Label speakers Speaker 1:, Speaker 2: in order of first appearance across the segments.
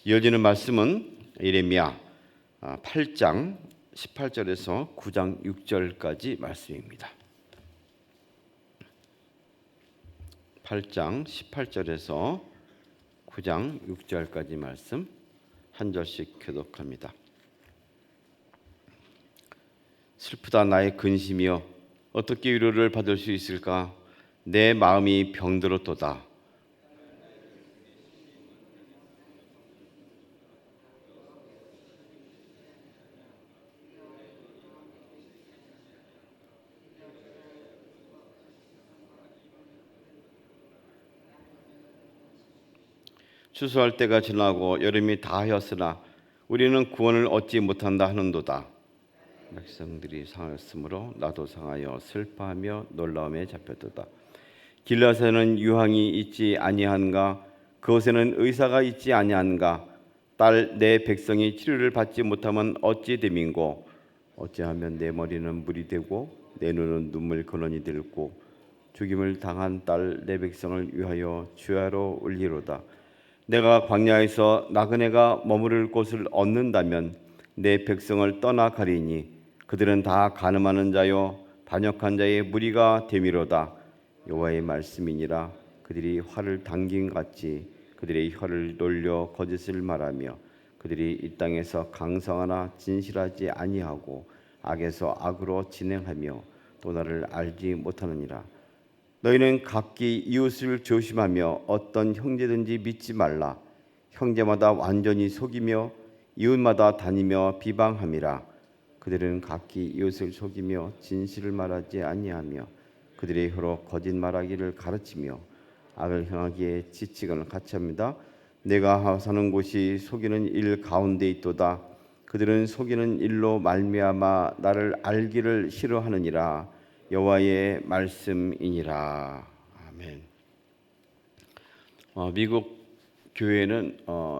Speaker 1: 이어지는 말씀은 예레미야 8장 18절에서 9장 6절까지 말씀입니다. 8장 18절에서 9장 6절까지 말씀 한 절씩 교독합니다. 슬프다 나의 근심이여, 어떻게 위로를 받을 수 있을까? 내 마음이 병들었도다. 추수할 때가 지나고 여름이 다하였으나 우리는 구원을 얻지 못한다 하는도다. 백성들이 상하였으므로 나도 상하여 슬퍼하며 놀라움에 잡혔도다. 길앗에는 유황이 있지 아니한가? 그곳에는 의사가 있지 아니한가? 딸 내 백성이 치료를 받지 못하면 어찌 됨인고? 어찌하면 내 머리는 물이 되고 내 눈은 눈물 근원이 되고 죽임을 당한 딸 내 백성을 위하여 주야로 울리로다. 내가 광야에서 나그네가 머무를 곳을 얻는다면 내 백성을 떠나가리니 그들은 다 간음하는 자요 반역한 자의 무리가 되미로다. 여호와의 말씀이니라. 그들이 활을 당긴 같이 그들의 혀를 놀려 거짓을 말하며 그들이 이 땅에서 강성하나 진실하지 아니하고 악에서 악으로 진행하며 또 나를 알지 못하느니라. 너희는 각기 이웃을 조심하며 어떤 형제든지 믿지 말라. 형제마다 완전히 속이며 이웃마다 다니며 비방함이라. 그들은 각기 이웃을 속이며 진실을 말하지 아니하며 그들의 혀로 거짓말하기를 가르치며 악을 행하기에 지치거늘 같이합니다. 내가 사는 곳이 속이는 일 가운데 있도다. 그들은 속이는 일로 말미암아 나를 알기를 싫어하느니라. 여호와의 말씀이니라. 아멘. 미국 교회는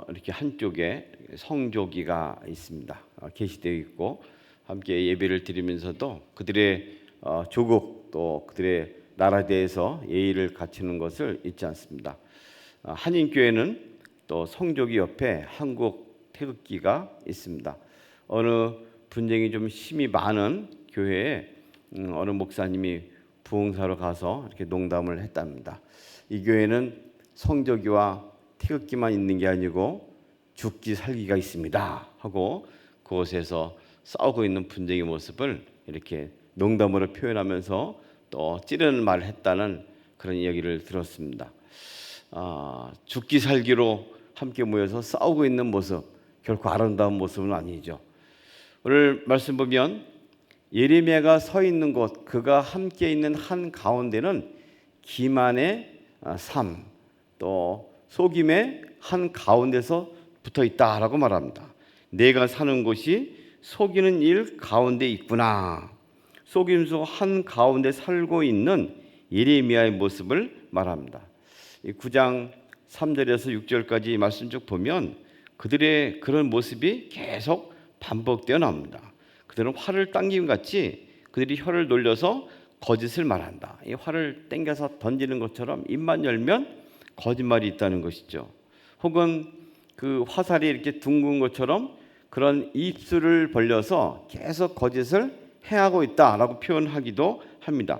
Speaker 1: 이렇게 한쪽에 성조기가 있습니다. 게시되어 있고 함께 예배를 드리면서도 그들의 조국 또 그들의 나라에 대해서 예의를 갖추는 것을 잊지 않습니다. 한인교회는 또 성조기 옆에 한국 태극기가 있습니다. 어느 분쟁이 좀 심히 많은 교회에 어느 목사님이 부흥사로 가서 이렇게 농담을 했답니다. 이 교회는 성조기와 태극기만 있는 게 아니고 죽기 살기가 있습니다 하고 그곳에서 싸우고 있는 분쟁의 모습을 이렇게 농담으로 표현하면서 또 찌르는 말을 했다는 그런 이야기를 들었습니다. 죽기 살기로 함께 모여서 싸우고 있는 모습, 결코 아름다운 모습은 아니죠. 오늘 말씀 보면 예레미야가 서 있는 곳, 그가 함께 있는 한 가운데는 기만의 삶, 또 속임의 한 가운데서 붙어 있다라고 말합니다. 내가 사는 곳이 속이는 일 가운데 있구나. 속임수 한 가운데 살고 있는 예레미야의 모습을 말합니다. 9장 3절에서 6절까지 말씀 쭉 보면 그들의 그런 모습이 계속 반복되어 나옵니다. 그들은 활을 당김 같이 그들이 혀를 놀려서 거짓을 말한다. 이 활을 당겨서 던지는 것처럼 입만 열면 거짓말이 있다는 것이죠. 혹은 그 화살이 이렇게 둥근 것처럼 그런 입술을 벌려서 계속 거짓을 행하고 있다라고 표현하기도 합니다.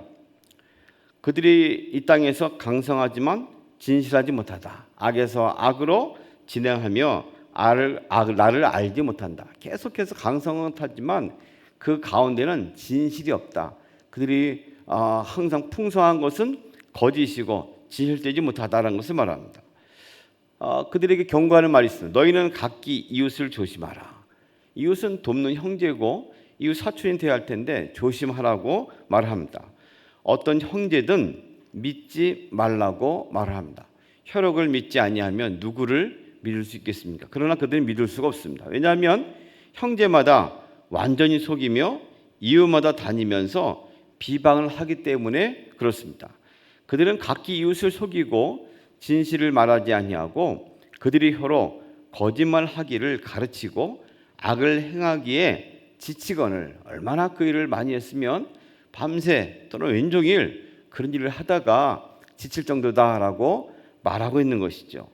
Speaker 1: 그들이 이 땅에서 강성하지만 진실하지 못하다. 악에서 악으로 진행하며 나를 알지 못한다. 계속해서 강성은 하지만 그 가운데는 진실이 없다. 그들이 항상 풍성한 것은 거짓이고 진실되지 못하다라는 것을 말합니다. 그들에게 경고하는 말이 있습니다. 너희는 각기 이웃을 조심하라. 이웃은 돕는 형제고 이웃 사촌이 되어야 할 텐데 조심하라고 말합니다. 어떤 형제든 믿지 말라고 말합니다. 혈육을 믿지 아니하면 누구를 믿을 수 있겠습니까? 그러나 그들은 믿을 수가 없습니다. 왜냐하면 형제마다 완전히 속이며 이웃마다 다니면서 비방을 하기 때문에 그렇습니다. 그들은 각기 이웃을 속이고 진실을 말하지 아니하고 그들의 혀로 거짓말하기를 가르치고 악을 행하기에 지치거늘 얼마나 그 일을 많이 했으면 밤새 또는 왼종일 그런 일을 하다가 지칠 정도다라고 말하고 있는 것이죠.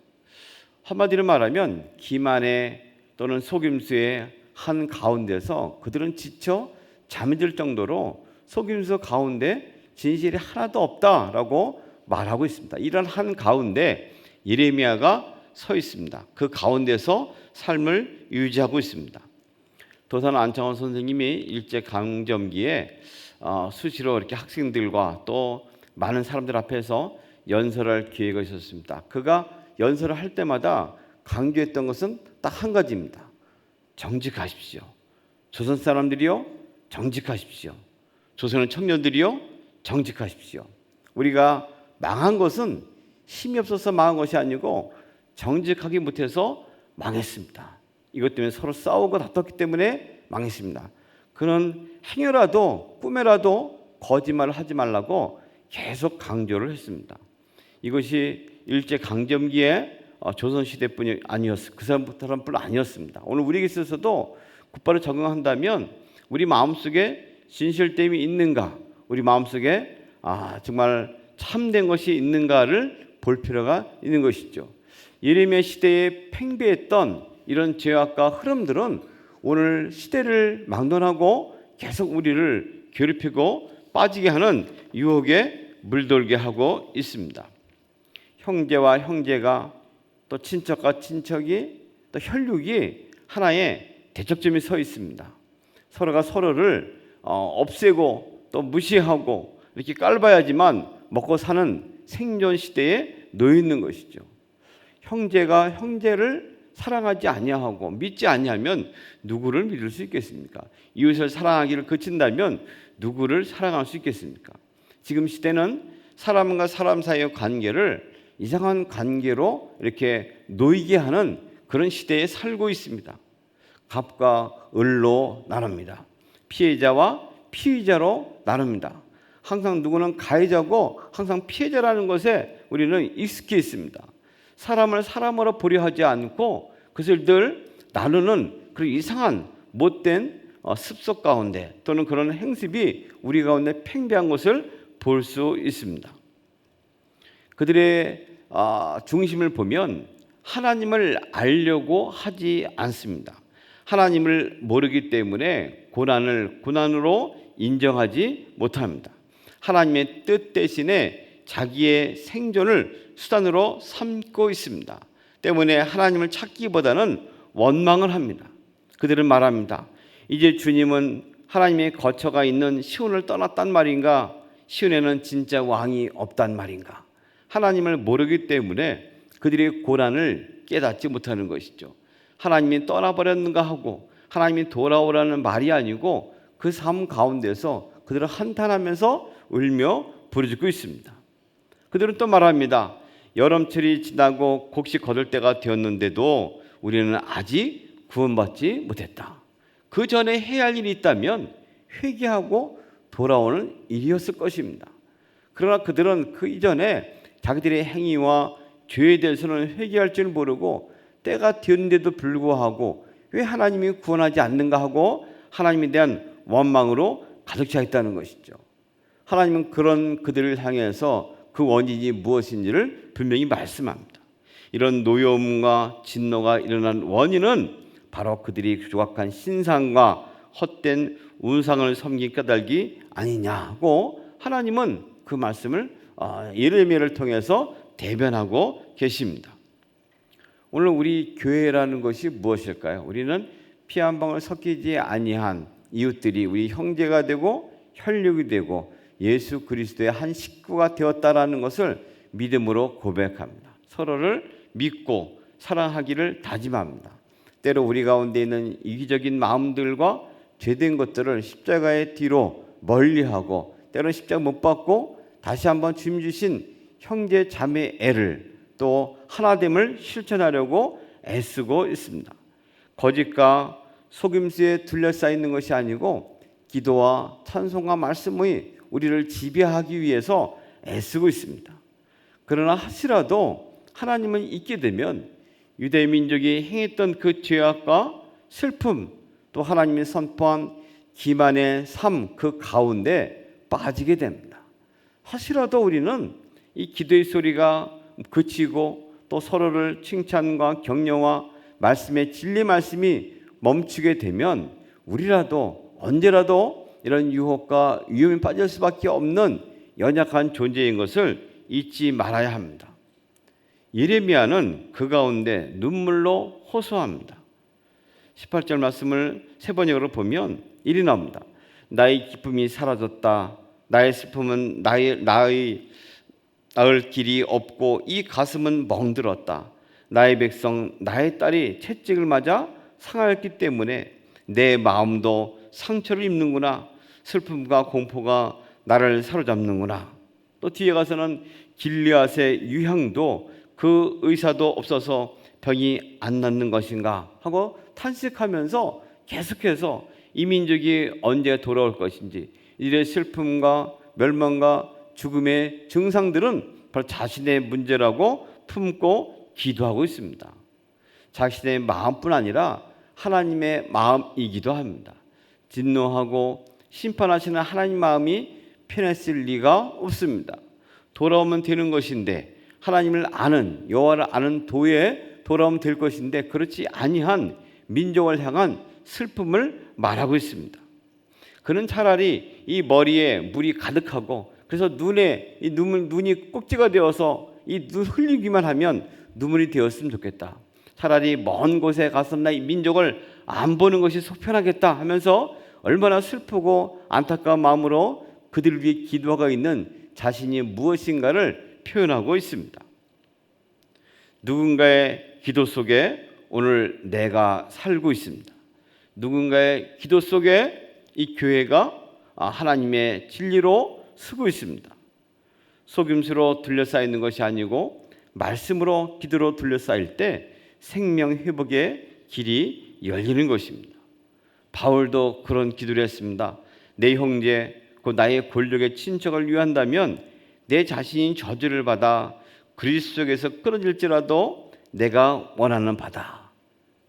Speaker 1: 한마디로 말하면 기만의 또는 속임수의 한 가운데서 그들은 지쳐 잠이 들 정도로 속임수 가운데 진실이 하나도 없다라고 말하고 있습니다. 이런 한 가운데 예레미야가 서 있습니다. 그 가운데서 삶을 유지하고 있습니다. 도산 안창원 선생님이 일제 강점기에 수시로 이렇게 학생들과 또 많은 사람들 앞에서 연설할 기회가 있었습니다. 그가 연설을 할 때마다 강조했던 것은 딱 한 가지입니다. 정직하십시오. 조선 사람들이요, 정직하십시오. 조선의 청년들이요, 정직하십시오. 우리가 망한 것은 힘이 없어서 망한 것이 아니고 정직하기 못해서 망했습니다. 이것 때문에 서로 싸우고 다퉜기 때문에 망했습니다. 그런 행여라도 꿈에라도 거짓말을 하지 말라고 계속 강조를 했습니다. 이것이 일제 강점기에 조선시대뿐이 아니었어요. 그 사람뿐 아니었습니다. 오늘 우리에게 있어서도 곧바로 적용한다면 우리 마음속에 진실됨이 있는가, 우리 마음속에 정말 참된 것이 있는가를 볼 필요가 있는 것이죠. 예레미야 시대에 팽배했던 이런 죄악과 흐름들은 오늘 시대를 막론하고 계속 우리를 괴롭히고 빠지게 하는 유혹에 물들게 하고 있습니다. 형제와 형제가 또 친척과 친척이 또 혈육이 하나의 대척점에 서 있습니다. 서로가 서로를 없애고 또 무시하고 이렇게 깔봐야지만 먹고 사는 생존 시대에 놓여 있는 것이죠. 형제가 형제를 사랑하지 아니하고 믿지 아니하면 누구를 믿을 수 있겠습니까? 이웃을 사랑하기를 그친다면 누구를 사랑할 수 있겠습니까? 지금 시대는 사람과 사람 사이의 관계를 이상한 관계로 이렇게 놓이게 하는 그런 시대에 살고 있습니다. 갑과 을로 나눕니다. 피해자와 피의자로 나눕니다. 항상 누구는 가해자고 항상 피해자라는 것에 우리는 익숙해 있습니다. 사람을 사람으로 보려 하지 않고 그것을 늘 나누는 그런 이상한 못된 습속 가운데 또는 그런 행습이 우리 가운데 팽배한 것을 볼 수 있습니다. 그들의 중심을 보면 하나님을 알려고 하지 않습니다. 하나님을 모르기 때문에 고난을 고난으로 인정하지 못합니다. 하나님의 뜻 대신에 자기의 생존을 수단으로 삼고 있습니다. 때문에 하나님을 찾기보다는 원망을 합니다. 그들은 말합니다. 이제 주님은 하나님의 거처가 있는 시온을 떠났단 말인가? 시온에는 진짜 왕이 없단 말인가? 하나님을 모르기 때문에 그들의 고난을 깨닫지 못하는 것이죠. 하나님이 떠나버렸는가 하고 하나님이 돌아오라는 말이 아니고 그 삶 가운데서 그들은 한탄하면서 울며 부르짖고 있습니다. 그들은 또 말합니다. 여름철이 지나고 곡식 거둘 때가 되었는데도 우리는 아직 구원받지 못했다. 그 전에 해야 할 일이 있다면 회개하고 돌아오는 일이었을 것입니다. 그러나 그들은 그 이전에 자기들의 행위와 죄에 대해서는 회개할 줄 모르고 때가 되었는데도 불구하고 왜 하나님이 구원하지 않는가 하고 하나님에 대한 원망으로 가득 차 있다는 것이죠. 하나님은 그런 그들을 향해서 그 원인이 무엇인지를 분명히 말씀합니다. 이런 노여움과 진노가 일어난 원인은 바로 그들이 조각한 신상과 헛된 우상을 섬긴 까닭이 아니냐고 하나님은 그 말씀을 예레미야를 통해서 대변하고 계십니다. 오늘 우리 교회라는 것이 무엇일까요? 우리는 피 한 방울 섞이지 아니한 이웃들이 우리 형제가 되고 혈육이 되고 예수 그리스도의 한 식구가 되었다라는 것을 믿음으로 고백합니다. 서로를 믿고 사랑하기를 다짐합니다. 때로 우리 가운데 있는 이기적인 마음들과 죄된 것들을 십자가의 뒤로 멀리하고 때로 십자가 못 받고 다시 한번 주님 주신 형제 자매 애를 또 하나됨을 실천하려고 애쓰고 있습니다. 거짓과 속임수에 둘러싸여 있는 것이 아니고 기도와 찬송과 말씀이 우리를 지배하기 위해서 애쓰고 있습니다. 그러나 하시라도 하나님은 있게 되면 유대 민족이 행했던 그 죄악과 슬픔 또 하나님이 선포한 기만의 삶 그 가운데 빠지게 됩니다. 하시라도 우리는 이 기도의 소리가 그치고 또 서로를 칭찬과 격려와 말씀의 진리 말씀이 멈추게 되면 우리라도 언제라도 이런 유혹과 위험에 빠질 수밖에 없는 연약한 존재인 것을 잊지 말아야 합니다. 예레미야는 그 가운데 눈물로 호소합니다. 18절 말씀을 세 번역으로 보면 이리 나옵니다. 나의 기쁨이 사라졌다. 나의 슬픔은 나의 낳을 길이 없고 이 가슴은 멍들었다. 나의 백성 나의 딸이 채찍을 맞아 상하였기 때문에 내 마음도 상처를 입는구나. 슬픔과 공포가 나를 사로잡는구나. 또 뒤에 가서는 길리앗의 유향도 그 의사도 없어서 병이 안 낫는 것인가 하고 탄식하면서 계속해서 이 민족이 언제 돌아올 것인지, 이들의 슬픔과 멸망과 죽음의 증상들은 바로 자신의 문제라고 품고 기도하고 있습니다. 자신의 마음뿐 아니라 하나님의 마음이기도 합니다. 진노하고 심판하시는 하나님 마음이 편했을 리가 없습니다. 돌아오면 되는 것인데, 하나님을 아는, 여호와를 아는 도에 돌아오면 될 것인데 그렇지 아니한 민족을 향한 슬픔을 말하고 있습니다. 그는 차라리 이 머리에 물이 가득하고 그래서 눈에 이 눈이 꼭지가 되어서 이 눈 흘리기만 하면 눈물이 되었으면 좋겠다. 차라리 먼 곳에 가서 나 이 민족을 안 보는 것이 속 편하겠다 하면서 얼마나 슬프고 안타까운 마음으로 그들을 위해 기도하고 있는 자신이 무엇인가를 표현하고 있습니다. 누군가의 기도 속에 오늘 내가 살고 있습니다. 누군가의 기도 속에 이 교회가 하나님의 진리로 쓰고 있습니다. 속임수로 둘러싸이는 것이 아니고 말씀으로 기도로 둘러싸일 때 생명 회복의 길이 열리는 것입니다. 바울도 그런 기도를 했습니다. 내 형제 곧 나의 권력의 친척을 위한다면 내 자신이 저주를 받아 그리스도에서 끊어질지라도 내가 원하는 바다.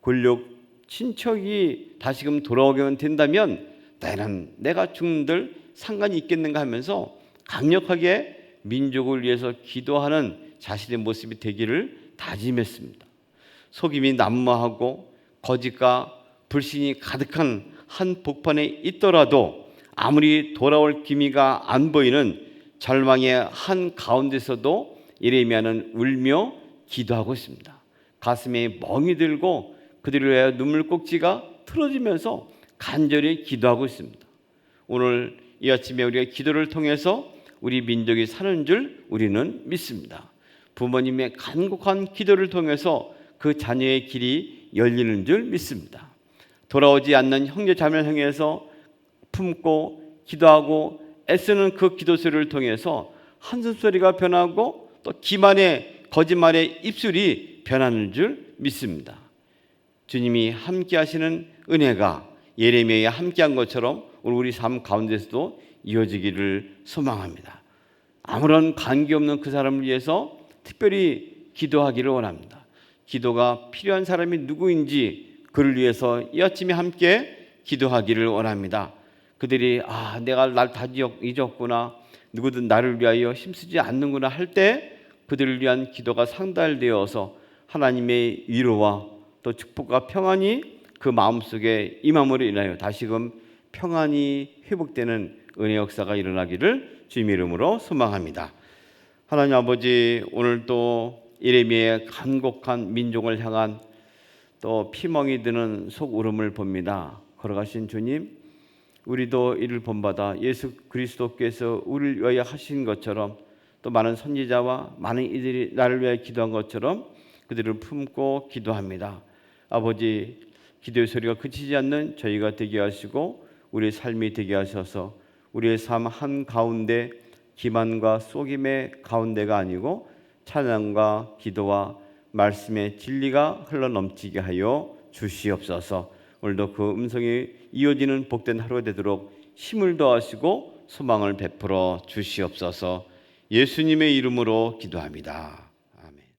Speaker 1: 권력 친척이 다시금 돌아오게 된다면 나는 내가 죽는들 상관이 있겠는가 하면서 강력하게 민족을 위해서 기도하는 자신의 모습이 되기를 다짐했습니다. 속임이 난무하고 거짓과 불신이 가득한 한 복판에 있더라도 아무리 돌아올 기미가 안 보이는 절망의 한 가운데서도 예레미야는 울며 기도하고 있습니다. 가슴에 멍이 들고 그들을 위하여 눈물꼭지가 틀어지면서 간절히 기도하고 있습니다. 오늘 이 아침에 우리가 기도를 통해서 우리 민족이 사는 줄 우리는 믿습니다. 부모님의 간곡한 기도를 통해서 그 자녀의 길이 열리는 줄 믿습니다. 돌아오지 않는 형제 자매를 향해서 품고 기도하고 애쓰는 그 기도 소리를 통해서 한숨소리가 변하고 또 기만의 거짓말의 입술이 변하는 줄 믿습니다. 주님이 함께 하시는 은혜가 예레미야에 함께한 것처럼 우리 삶 가운데서도 이어지기를 소망합니다. 아무런 관계없는 그 사람을 위해서 특별히 기도하기를 원합니다. 기도가 필요한 사람이 누구인지 그를 위해서 이 아침에 함께 기도하기를 원합니다. 그들이 내가 날 다 잊었구나, 누구든 나를 위하여 힘쓰지 않는구나 할 때 그들을 위한 기도가 상달되어서 하나님의 위로와 또 축복과 평안이 그 마음속에 임함으로 인하여 다시금 평안이 회복되는 은혜 역사가 일어나기를 주님의 이름으로 소망합니다. 하나님 아버지, 오늘도 예레미야의 간곡한 민족을 향한 또 피멍이 드는 속울음을 봅니다. 걸어가신 주님, 우리도 이를 본받아 예수 그리스도께서 우리를 위하여 하신 것처럼 또 많은 선지자와 많은 이들이 나를 위하여 기도한 것처럼 그들을 품고 기도합니다. 아버지, 기도의 소리가 그치지 않는 저희가 되게 하시고 우리의 삶이 되게 하셔서 우리의 삶 한가운데 기만과 속임의 가운데가 아니고 찬양과 기도와 말씀의 진리가 흘러넘치게 하여 주시옵소서. 오늘도 그 음성이 이어지는 복된 하루가 되도록 힘을 더하시고 소망을 베풀어 주시옵소서. 예수님의 이름으로 기도합니다.